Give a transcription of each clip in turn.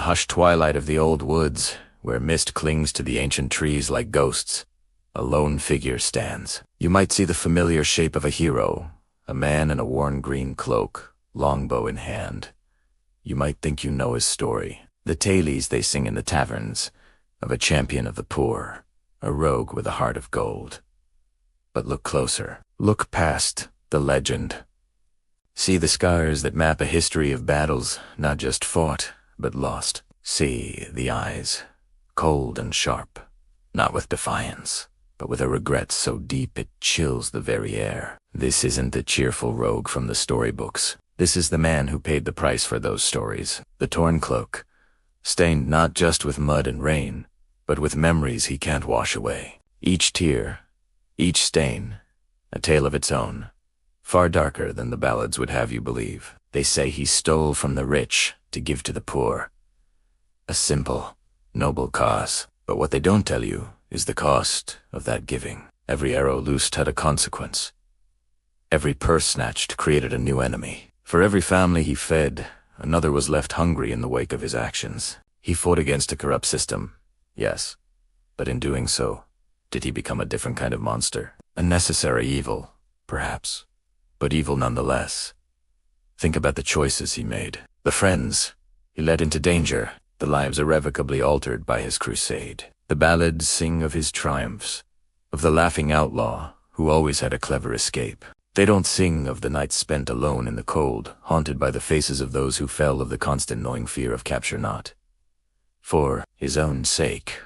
hushed twilight of the old woods, where mist clings to the ancient trees like ghosts, a lone figure stands. You might see the familiar shape of a hero, a man in a worn green cloak, longbow in hand. You might think you know his story, the tales they sing in the taverns, of a champion of the poor, a rogue with a heart of gold. But look closer. Look past the legend. See the scars that map a history of battles not just fought, but lost. See the eyes, cold and sharp, not with defiance, but with a regret so deep it chills the very air. This isn't the cheerful rogue from the storybooks. This is the man who paid the price for those stories. The torn cloak, stained not just with mud and rain, but with memories he can't wash away. Each tear, each stain, a tale of its own, far darker than the ballads would have you believe. They say he stole from the rich to give to the poor. A simple, noble cause. But what they don't tell you is the cost of that giving. Every arrow loosed had a consequence. Every purse snatched created a new enemy. For every family he fed, another was left hungry in the wake of his actions. He fought against a corrupt system, yes, but in doing so, did he become a different kind of monster? A necessary evil, perhaps, but evil nonetheless. Think about the choices he made, the friends he led into danger, the lives irrevocably altered by his crusade. The ballads sing of his triumphs, of the laughing outlaw who always had a clever escape. They don't sing of the nights spent alone in the cold, haunted by the faces of those who fell of the constant gnawing fear of capture not for his own sake,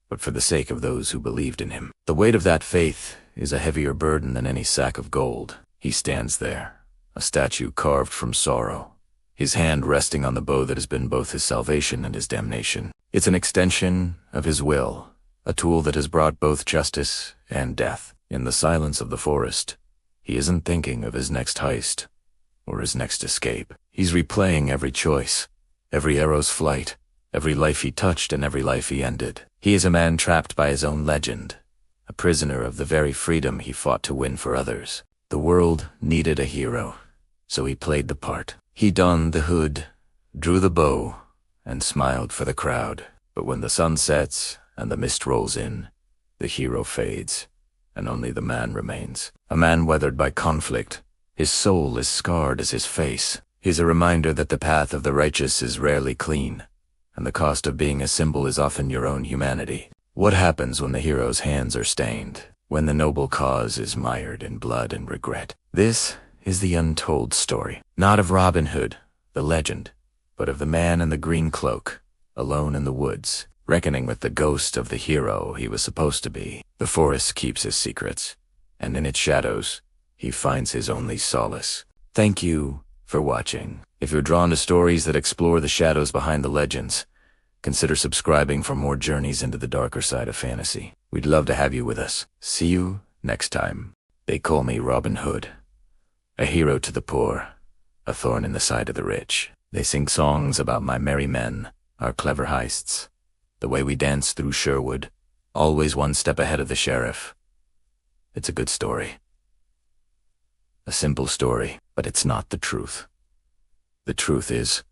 but for the sake of those who believed in him. The weight of that faith is a heavier burden than any sack of gold. He stands there, a statue carved from sorrow, his hand resting on the bow that has been both his salvation and his damnation. It's an extension of his will, a tool that has brought both justice and death. In the silence of the forest, he isn't thinking of his next heist or his next escape. He's replaying every choice, every arrow's flight, every life he touched and every life he ended. He is a man trapped by his own legend, a prisoner of the very freedom he fought to win for others. The world needed a hero, so he played the part. He donned the hood, drew the bow, and smiled for the crowd. But when the sun sets and the mist rolls in, the hero fades, and only the man remains. A man weathered by conflict. His soul is scarred as his face. He's a reminder that the path of the righteous is rarely clean, and the cost of being a symbol is often your own humanity. What happens when the hero's hands are stained, when the noble cause is mired in blood and regret? This is the untold story, not of Robin Hood, the legend, but of the man in the green cloak, alone in the woods, reckoning with the ghost of the hero he was supposed to be. The forest keeps his secrets, and in its shadows, he finds his only solace. Thank you for watching. If you're drawn to stories that explore the shadows behind the legends, consider subscribing for more journeys into the darker side of fantasy. We'd love to have you with us. See you next time. They call me Robin Hood, a hero to the poor, a thorn in the side of the rich. They sing songs about my merry men, our clever heists, the way we dance through Sherwood, always one step ahead of the sheriff. It's a good story. A simple story, but it's not the truth. The truth is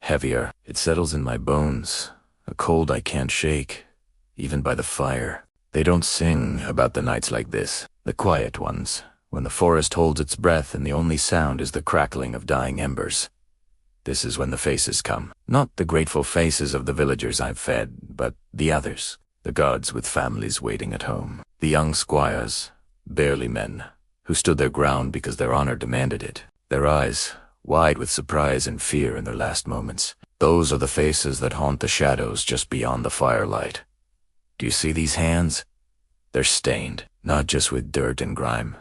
heavier. It settles in my bones, a cold I can't shake, even by the fire. They don't sing about the nights like this, the quiet ones, when the forest holds its breath and the only sound is the crackling of dying embers. This is when the faces come. Not the grateful faces of the villagers I've fed, but the others, the gods with families waiting at home. The young squires, barely men, who stood their ground because their honor demanded it. Their eyes, wide with surprise and fear in their last moments. Those are the faces that haunt the shadows just beyond the firelight. Do you see these hands? They're stained, not just with dirt and grime,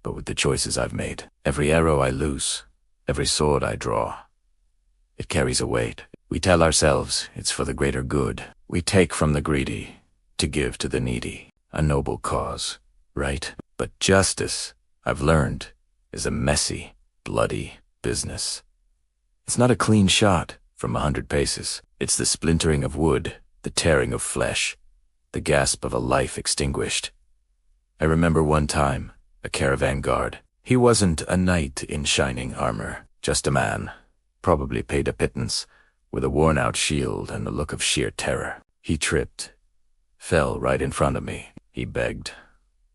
but with the choices I've made. Every arrow I loose, every sword I draw, it carries a weight. We tell ourselves it's for the greater good. We take from the greedy to give to the needy. A noble cause, right? But justice, I've learned, is a messy, bloody business. It's not a clean shot from 100 paces. It's the splintering of wood, the tearing of flesh, the gasp of a life extinguished. I remember one time, a caravan guard. He wasn't a knight in shining armor, just a man, probably paid a pittance, with a worn-out shield and a look of sheer terror. He tripped, fell right in front of me. He begged,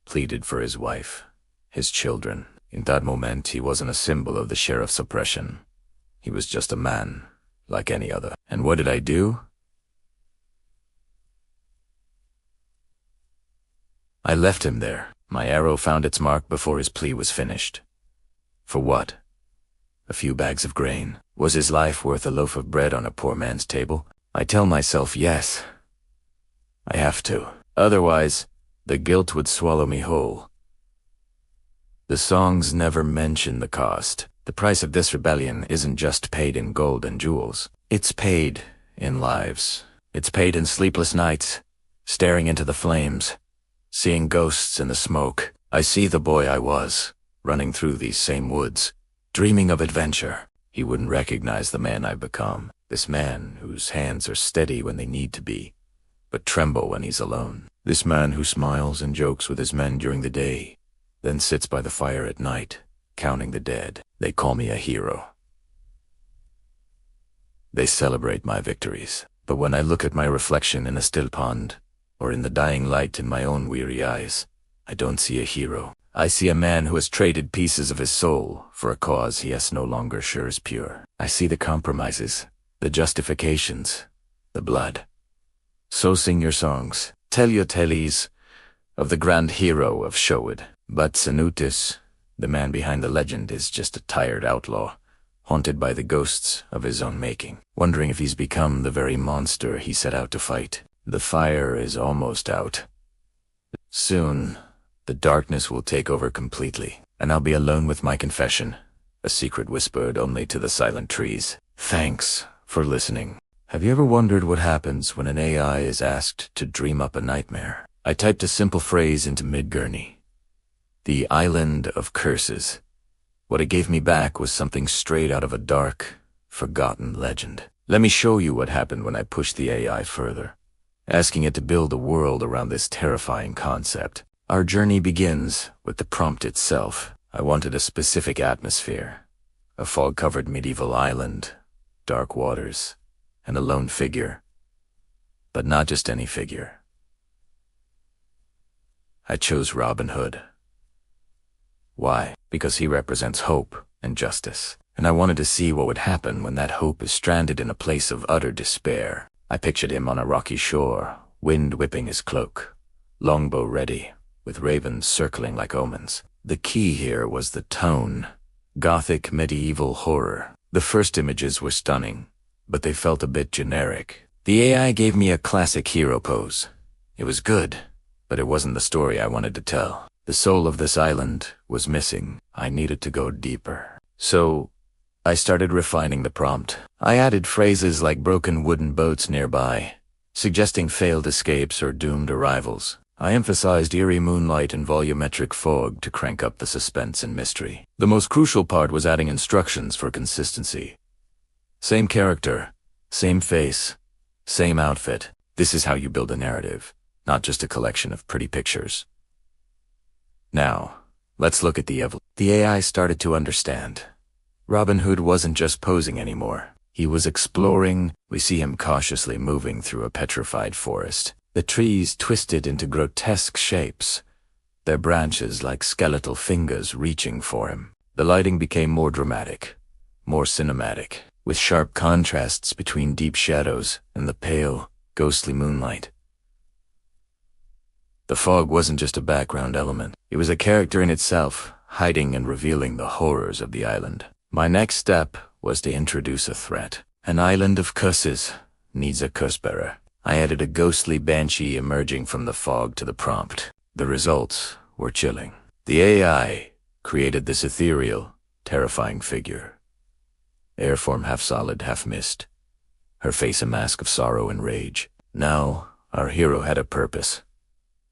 pleaded for his wife, his children. In that moment, he wasn't a symbol of the sheriff's oppression. He was just a man, like any other. And what did I do? I left him there. My arrow found its mark before his plea was finished. For what? A few bags of grain. Was his life worth a loaf of bread on a poor man's table? I tell myself yes. I have to. Otherwise, the guilt would swallow me whole. The songs never mention the cost. The price of this rebellion isn't just paid in gold and jewels. It's paid in lives. It's paid in sleepless nights, staring into the flames, seeing ghosts in the smoke. I see the boy I was, running through these same woods, dreaming of adventure. He wouldn't recognize the man I've become. This man whose hands are steady when they need to be, but tremble when he's alone. This man who smiles and jokes with his men during the day, then sits by the fire at night, counting the dead. They call me a hero. They celebrate my victories. But when I look at my reflection in a still pond, or in the dying light in my own weary eyes, I don't see a hero. I see a man who has traded pieces of his soul for a cause he is no longer sure is pure. I see the compromises, the justifications, the blood. So sing your songs, tell your tales of the grand hero of Showed. But Sanutis, the man behind the legend, is just a tired outlaw, haunted by the ghosts of his own making, wondering if he's become the very monster he set out to fight. The fire is almost out. Soon, the darkness will take over completely, and I'll be alone with my confession, a secret whispered only to the silent trees. Thanks for listening. Have you ever wondered what happens when an AI is asked to dream up a nightmare? I typed a simple phrase into Midgurney. The Island of Curses. What it gave me back was something straight out of a dark, forgotten legend. Let me show you what happened when I pushed the AI further, asking it to build a world around this terrifying concept. Our journey begins with the prompt itself. I wanted a specific atmosphere, a fog-covered medieval island, dark waters, and a lone figure. But not just any figure. I chose Robin Hood. Why? Because he represents hope and justice, and I wanted to see what would happen when that hope is stranded in a place of utter despair. I pictured him on a rocky shore, wind whipping his cloak, longbow ready, with ravens circling like omens. The key here was the tone. Gothic medieval horror. The first images were stunning, but they felt a bit generic. The AI gave me a classic hero pose. It was good, but it wasn't the story I wanted to tell. The soul of this island was missing. I needed to go deeper. So, I started refining the prompt. I added phrases like broken wooden boats nearby, suggesting failed escapes or doomed arrivals. I emphasized eerie moonlight and volumetric fog to crank up the suspense and mystery. The most crucial part was adding instructions for consistency. Same character, same face, same outfit. This is how you build a narrative, not just a collection of pretty pictures. Now, let's look at the evolution. The AI started to understand. Robin Hood wasn't just posing anymore. He was exploring. We see him cautiously moving through a petrified forest. The trees twisted into grotesque shapes, their branches like skeletal fingers reaching for him. The lighting became more dramatic, more cinematic, with sharp contrasts between deep shadows and the pale, ghostly moonlight. The fog wasn't just a background element. It was a character in itself, hiding and revealing the horrors of the island. My next step was to introduce a threat. An island of curses needs a curse-bearer. I added a ghostly banshee emerging from the fog to the prompt. The results were chilling. The AI created this ethereal, terrifying figure. Air form half solid, half mist. Her face a mask of sorrow and rage. Now, our hero had a purpose.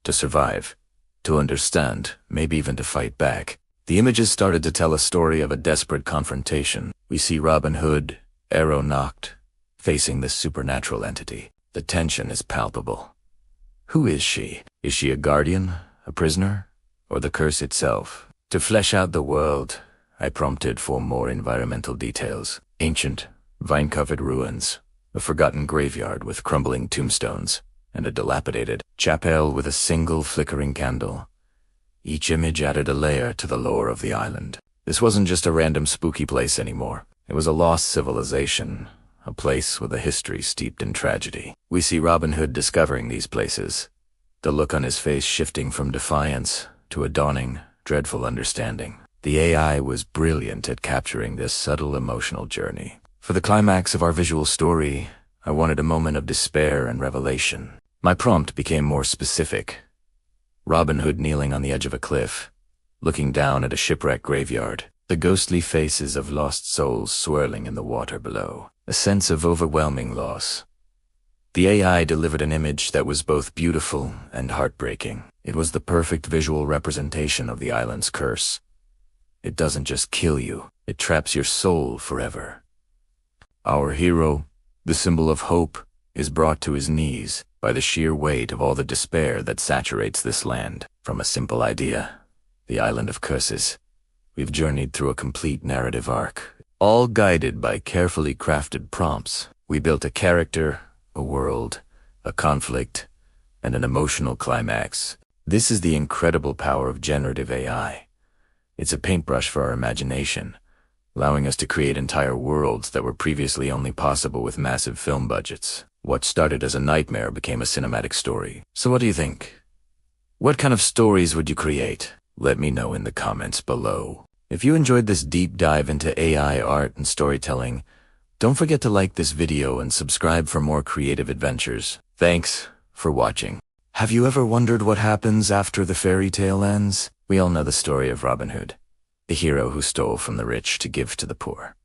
To survive, to understand, maybe even to fight back. The images started to tell a story of a desperate confrontation. We see Robin Hood, arrow knocked, facing this supernatural entity. The tension is palpable. Who is she? Is she a guardian, a prisoner, or the curse itself? To flesh out the world, I prompted for more environmental details. Ancient, vine-covered ruins, a forgotten graveyard with crumbling tombstones, and a dilapidated chapel with a single flickering candle. Each image added a layer to the lore of the island. This wasn't just a random spooky place anymore. It was a lost civilization, a place with a history steeped in tragedy. We see Robin Hood discovering these places, the look on his face shifting from defiance to a dawning, dreadful understanding. The AI was brilliant at capturing this subtle emotional journey. For the climax of our visual story, I wanted a moment of despair and revelation. My prompt became more specific. Robin Hood kneeling on the edge of a cliff, looking down at a shipwrecked graveyard, the ghostly faces of lost souls swirling in the water below, a sense of overwhelming loss. The AI delivered an image that was both beautiful and heartbreaking. It was the perfect visual representation of the island's curse. It doesn't just kill you, it traps your soul forever. Our hero, the symbol of hope, is brought to his knees by the sheer weight of all the despair that saturates this land. From a simple idea, the island of curses, we've journeyed through a complete narrative arc, all guided by carefully crafted prompts. We built a character, a world, a conflict, and an emotional climax. This is the incredible power of generative AI. It's a paintbrush for our imagination, allowing us to create entire worlds that were previously only possible with massive film budgets. What started as a nightmare became a cinematic story. So what do you think? What kind of stories would you create? Let me know in the comments below. If you enjoyed this deep dive into AI art and storytelling, don't forget to like this video and subscribe for more creative adventures. Thanks for watching. Have you ever wondered what happens after the fairy tale ends? We all know the story of Robin Hood, the hero who stole from the rich to give to the poor.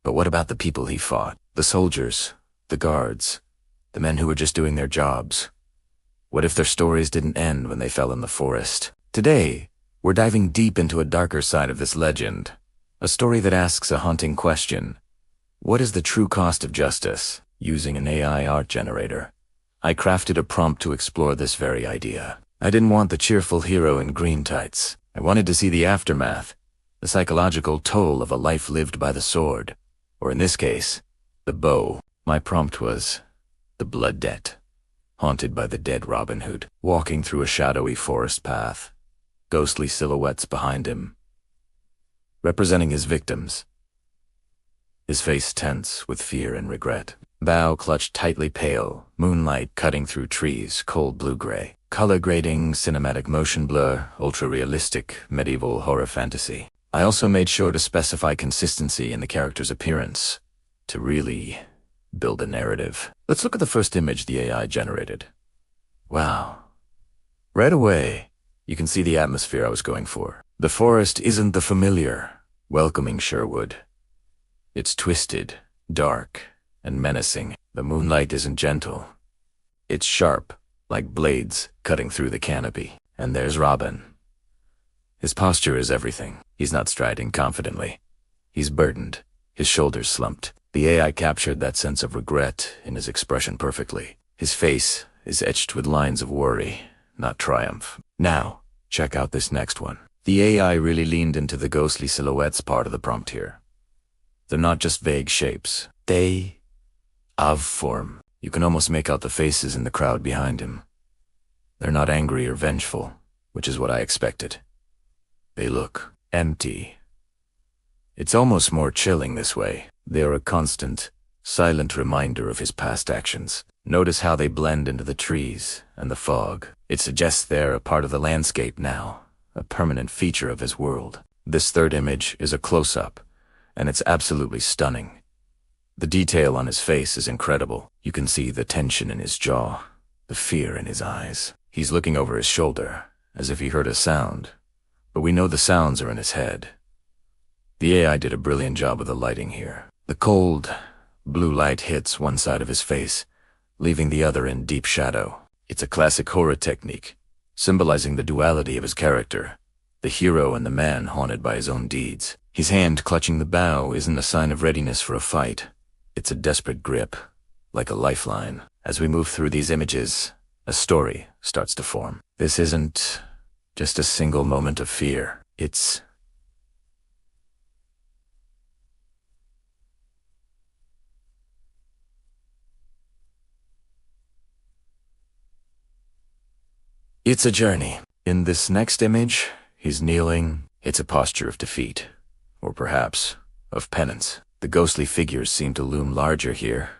But what about the people he fought? The soldiers, the guards, the men who were just doing their jobs? What if their stories didn't end when they fell in the forest? Today, we're diving deep into a darker side of this legend, a story that asks a haunting question. What is the true cost of justice? Using an AI art generator, I crafted a prompt to explore this very idea. I didn't want the cheerful hero in green tights. I wanted to see the aftermath, the psychological toll of a life lived by the sword, or in this case, the bow. My prompt was the blood debt, haunted by the dead Robin Hood, walking through a shadowy forest path, ghostly silhouettes behind him, representing his victims. His face tense with fear and regret. Bow clutched tightly pale, moonlight cutting through trees, cold blue-gray. Color grading, cinematic motion blur, ultra-realistic, medieval horror fantasy. I also made sure to specify consistency in the character's appearance, to really build a narrative. Let's look at the first image the AI generated. Wow. Right away, you can see the atmosphere I was going for. The forest isn't the familiar, welcoming Sherwood. It's twisted, dark, and menacing. The moonlight isn't gentle. It's sharp, like blades cutting through the canopy. And there's Robin. His posture is everything. He's not striding confidently. He's burdened, his shoulders slumped. The AI captured that sense of regret in his expression perfectly. His face is etched with lines of worry, not triumph. Now, check out this next one. The AI really leaned into the ghostly silhouettes part of the prompt here. They're not just vague shapes. They have form. You can almost make out the faces in the crowd behind him. They're not angry or vengeful, which is what I expected. They look empty. It's almost more chilling this way. They are a constant, silent reminder of his past actions. Notice how they blend into the trees and the fog. It suggests they're a part of the landscape now, a permanent feature of his world. This third image is a close-up, and it's absolutely stunning. The detail on his face is incredible. You can see the tension in his jaw, the fear in his eyes. He's looking over his shoulder, as if he heard a sound, but we know the sounds are in his head. The AI did a brilliant job of the lighting here. The cold, blue light hits one side of his face, leaving the other in deep shadow. It's a classic horror technique, symbolizing the duality of his character, the hero and the man haunted by his own deeds. His hand clutching the bow isn't a sign of readiness for a fight. It's a desperate grip, like a lifeline. As we move through these images, a story starts to form. This isn't just a single moment of fear. It's It's a journey. In this next image, he's kneeling. It's a posture of defeat, or perhaps of penance. The ghostly figures seem to loom larger here,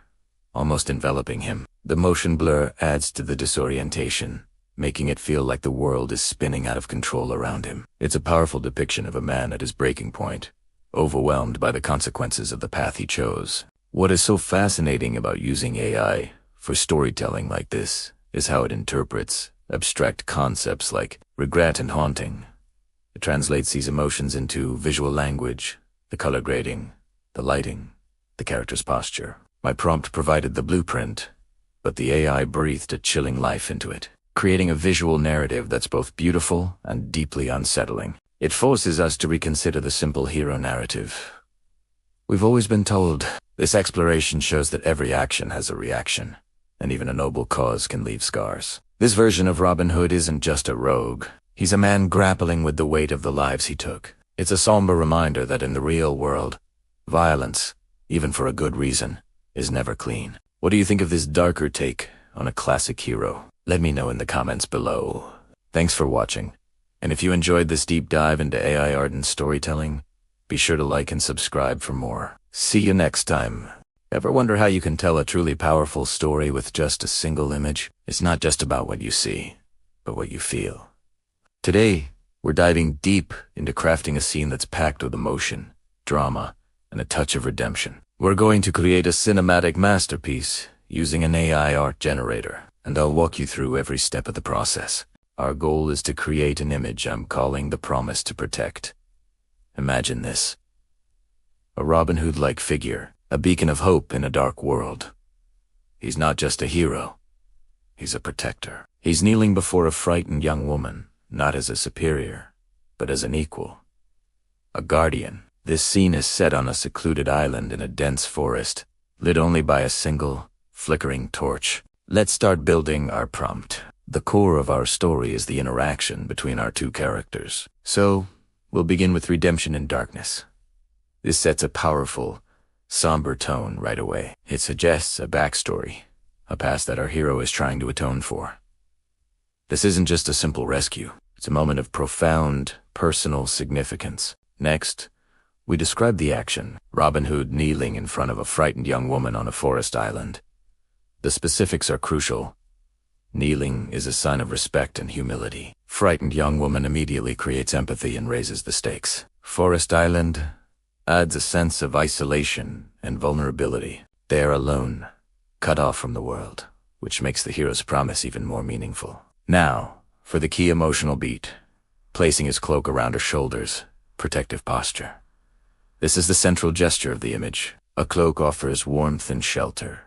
almost enveloping him. The motion blur adds to the disorientation, making it feel like the world is spinning out of control around him. It's a powerful depiction of a man at his breaking point, overwhelmed by the consequences of the path he chose. What is so fascinating about using AI for storytelling like this is how it interprets abstract concepts like regret and haunting. It translates these emotions into visual language, the color grading, the lighting, the character's posture. My prompt provided the blueprint, but the AI breathed a chilling life into it, creating a visual narrative that's both beautiful and deeply unsettling. It forces us to reconsider the simple hero narrative. We've always been told. This exploration shows that every action has a reaction, and even a noble cause can leave scars. This version of Robin Hood isn't just a rogue. He's a man grappling with the weight of the lives he took. It's a somber reminder that in the real world, violence, even for a good reason, is never clean. What do you think of this darker take on a classic hero? Let me know in the comments below. Thanks for watching. And if you enjoyed this deep dive into AI art and storytelling, be sure to like and subscribe for more. See you next time. Ever wonder how you can tell a truly powerful story with just a single image? It's not just about what you see, but what you feel. Today, we're diving deep into crafting a scene that's packed with emotion, drama, and a touch of redemption. We're going to create a cinematic masterpiece using an AI art generator, and I'll walk you through every step of the process. Our goal is to create an image I'm calling the promise to protect. Imagine this. A Robin Hood-like figure, a beacon of hope in a dark world. He's not just a hero. He's a protector. He's kneeling before a frightened young woman, not as a superior, but as an equal. A guardian. This scene is set on a secluded island in a dense forest, lit only by a single, flickering torch. Let's start building our prompt. The core of our story is the interaction between our two characters. So, we'll begin with redemption in darkness. This sets a powerful, somber tone right away. It suggests a backstory, a past that our hero is trying to atone for. This isn't just a simple rescue. It's a moment of profound, personal significance. Next, we describe the action. Robin Hood kneeling in front of a frightened young woman on a forest island. The specifics are crucial. Kneeling is a sign of respect and humility. Frightened young woman immediately creates empathy and raises the stakes. Forest island adds a sense of isolation and vulnerability. They are alone, cut off from the world, which makes the hero's promise even more meaningful. Now, for the key emotional beat, placing his cloak around her shoulders, protective posture. This is the central gesture of the image. A cloak offers warmth and shelter,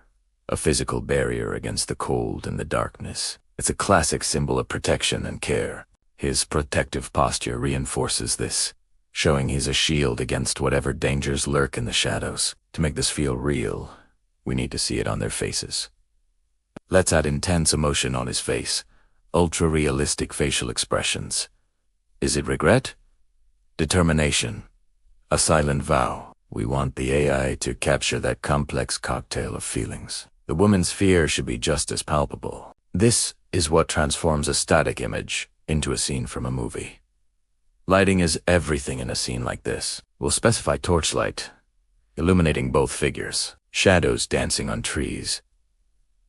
a physical barrier against the cold and the darkness. It's a classic symbol of protection and care. His protective posture reinforces this, showing he's a shield against whatever dangers lurk in the shadows. To make this feel real, we need to see it on their faces. Let's add intense emotion on his face, ultra-realistic facial expressions. Is it regret? Determination? A silent vow? We want the AI to capture that complex cocktail of feelings. The woman's fear should be just as palpable. This is what transforms a static image into a scene from a movie. Lighting is everything in a scene like this. We'll specify torchlight, illuminating both figures, shadows dancing on trees.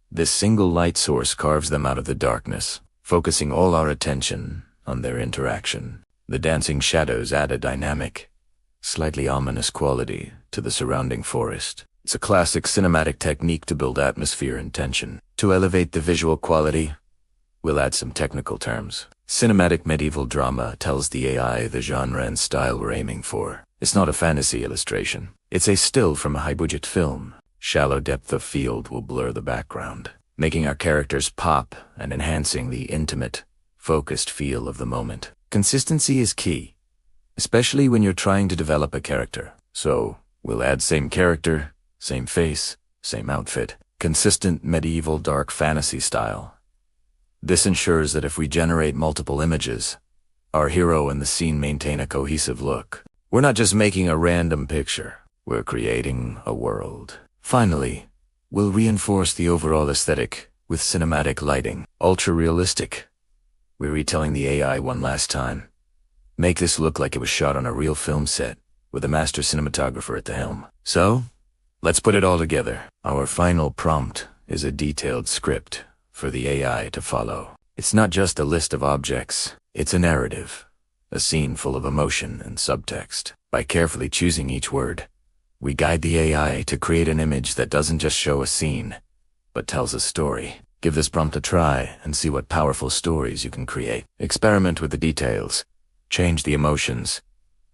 This single light source carves them out of the darkness, focusing all our attention on their interaction. The dancing shadows add a dynamic, slightly ominous quality to the surrounding forest. It's a classic cinematic technique to build atmosphere and tension. To elevate the visual quality, we'll add some technical terms. Cinematic medieval drama tells the AI the genre and style we're aiming for. It's not a fantasy illustration. It's a still from a high-budget film. Shallow depth of field will blur the background, making our characters pop and enhancing the intimate, focused feel of the moment. Consistency is key, especially when you're trying to develop a character. So, we'll add same character, same face, same outfit. Consistent medieval dark fantasy style. This ensures that if we generate multiple images, our hero and the scene maintain a cohesive look. We're not just making a random picture, we're creating a world. Finally, we'll reinforce the overall aesthetic with cinematic lighting. Ultra-realistic, We're retelling the AI one last time. Make this look like it was shot on a real film set, with a master cinematographer at the helm. So, let's put it all together. Our final prompt is a detailed script for the AI to follow. It's not just a list of objects, it's a narrative, a scene full of emotion and subtext. By carefully choosing each word, we guide the AI to create an image that doesn't just show a scene, but tells a story. Give this prompt a try and see what powerful stories you can create. Experiment with the details, change the emotions,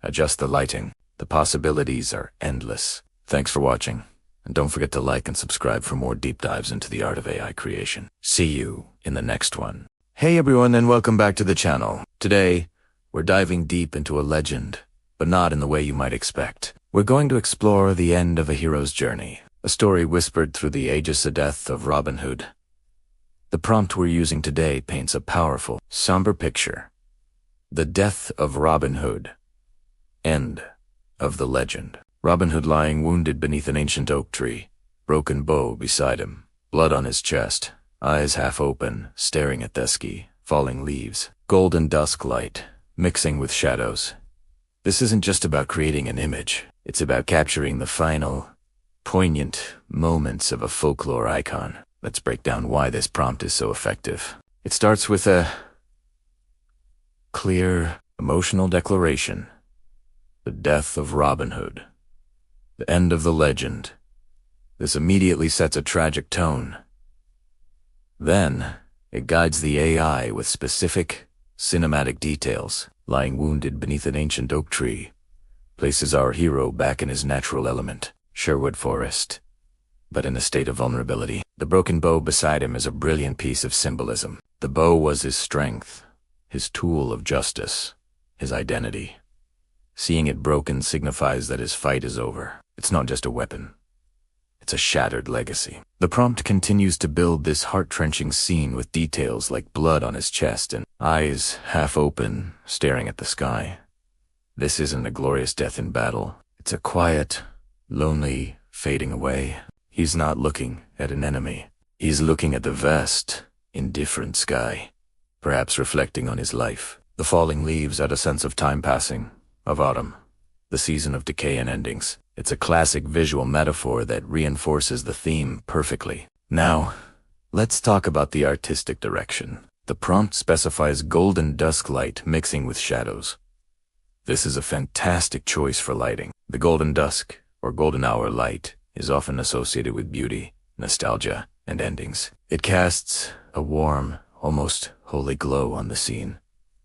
adjust the lighting. The possibilities are endless. Thanks for watching, and don't forget to like and subscribe for more deep dives into the art of AI creation. See you in the next one. Hey everyone, and welcome back to the channel. Today, we're diving deep into a legend, but not in the way you might expect. We're going to explore the end of a hero's journey, a story whispered through the ages, the death of Robin Hood. The prompt we're using today paints a powerful, somber picture. The death of Robin Hood. End of the legend. Robin Hood lying wounded beneath an ancient oak tree, broken bow beside him, blood on his chest, eyes half open, staring at dusky, falling leaves, golden dusk light, mixing with shadows. This isn't just about creating an image. It's about capturing the final, poignant moments of a folklore icon. Let's break down why this prompt is so effective. It starts with a clear, emotional declaration. The death of Robin Hood. The end of the legend. This immediately sets a tragic tone. Then, it guides the AI with specific, cinematic details. Lying wounded beneath an ancient oak tree places our hero back in his natural element, Sherwood Forest, but in a state of vulnerability. The broken bow beside him is a brilliant piece of symbolism. The bow was his strength, his tool of justice, his identity. Seeing it broken signifies that his fight is over. It's not just a weapon. It's a shattered legacy. The prompt continues to build this heart-wrenching scene with details like blood on his chest and eyes half open, staring at the sky. This isn't a glorious death in battle. It's a quiet, lonely fading away. He's not looking at an enemy. He's looking at the vast, indifferent sky, perhaps reflecting on his life. The falling leaves add a sense of time passing, of autumn, the season of decay and endings. It's a classic visual metaphor that reinforces the theme perfectly. Now, let's talk about the artistic direction. The prompt specifies golden dusk light mixing with shadows. This is a fantastic choice for lighting. The golden dusk, or golden hour light, is often associated with beauty, nostalgia, and endings. It casts a warm, almost holy glow on the scene,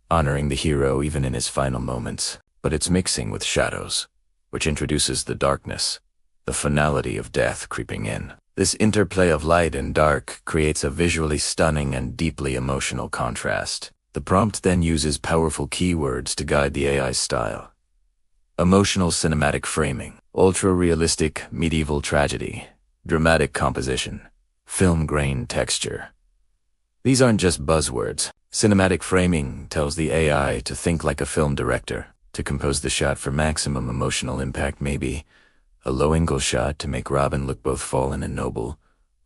honoring the hero even in his final moments. But it's mixing with shadows, which introduces the darkness, the finality of death creeping in. This interplay of light and dark creates a visually stunning and deeply emotional contrast. The prompt then uses powerful keywords to guide the AI's style. Emotional cinematic framing, ultra-realistic medieval tragedy, dramatic composition, film grain texture. These aren't just buzzwords. Cinematic framing tells the AI to think like a film director, to compose the shot for maximum emotional impact. Maybe a low-angle shot to make Robin look both fallen and noble,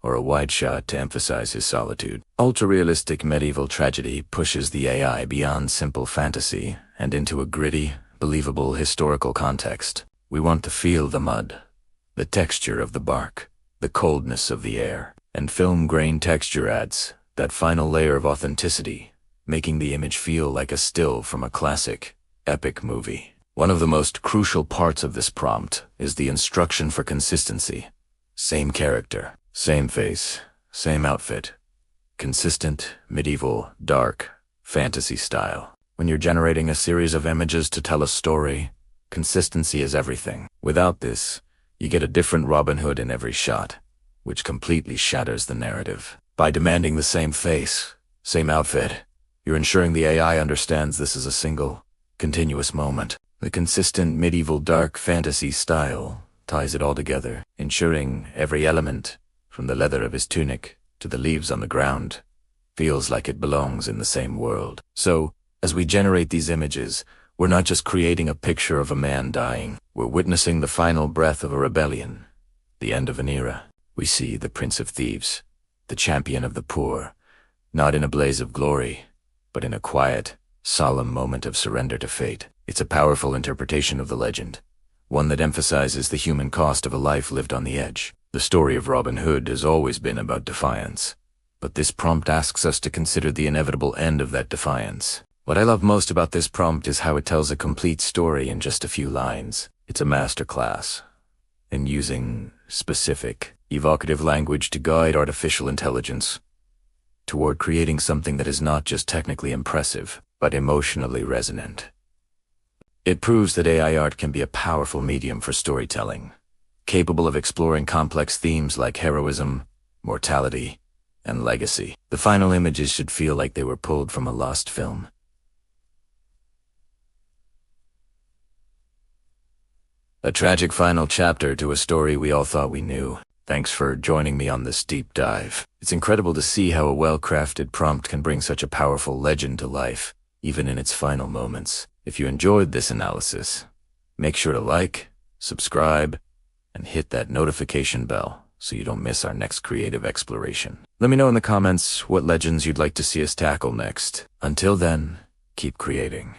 or a wide shot to emphasize his solitude. Ultra-realistic medieval tragedy pushes the AI beyond simple fantasy and into a gritty, believable historical context. We want to feel the mud, the texture of the bark, the coldness of the air, and film grain texture adds that final layer of authenticity, making the image feel like a still from a classic, epic movie. One of the most crucial parts of this prompt is the instruction for consistency. Same character, same face, same outfit. Consistent, medieval, dark, fantasy style. When you're generating a series of images to tell a story, consistency is everything. Without this, you get a different Robin Hood in every shot, which completely shatters the narrative. By demanding the same face, same outfit, you're ensuring the AI understands this is a single, continuous moment. The consistent medieval dark fantasy style ties it all together, ensuring every element, from the leather of his tunic to the leaves on the ground, feels like it belongs in the same world. So, as we generate these images, we're not just creating a picture of a man dying. We're witnessing the final breath of a rebellion, the end of an era. We see the Prince of Thieves, the champion of the poor, not in a blaze of glory, but in a quiet, solemn moment of surrender to fate. It's a powerful interpretation of the legend, one that emphasizes the human cost of a life lived on the edge. The story of Robin Hood has always been about defiance, but this prompt asks us to consider the inevitable end of that defiance. What I love most about this prompt is how it tells a complete story in just a few lines. It's a masterclass in using specific, evocative language to guide artificial intelligence toward creating something that is not just technically impressive, but emotionally resonant. It proves that AI art can be a powerful medium for storytelling, capable of exploring complex themes like heroism, mortality, and legacy. The final images should feel like they were pulled from a lost film. A tragic final chapter to a story we all thought we knew. Thanks for joining me on this deep dive. It's incredible to see how a well-crafted prompt can bring such a powerful legend to life, even in its final moments. If you enjoyed this analysis, make sure to like, subscribe, and hit that notification bell so you don't miss our next creative exploration. Let me know in the comments what legends you'd like to see us tackle next. Until then, keep creating.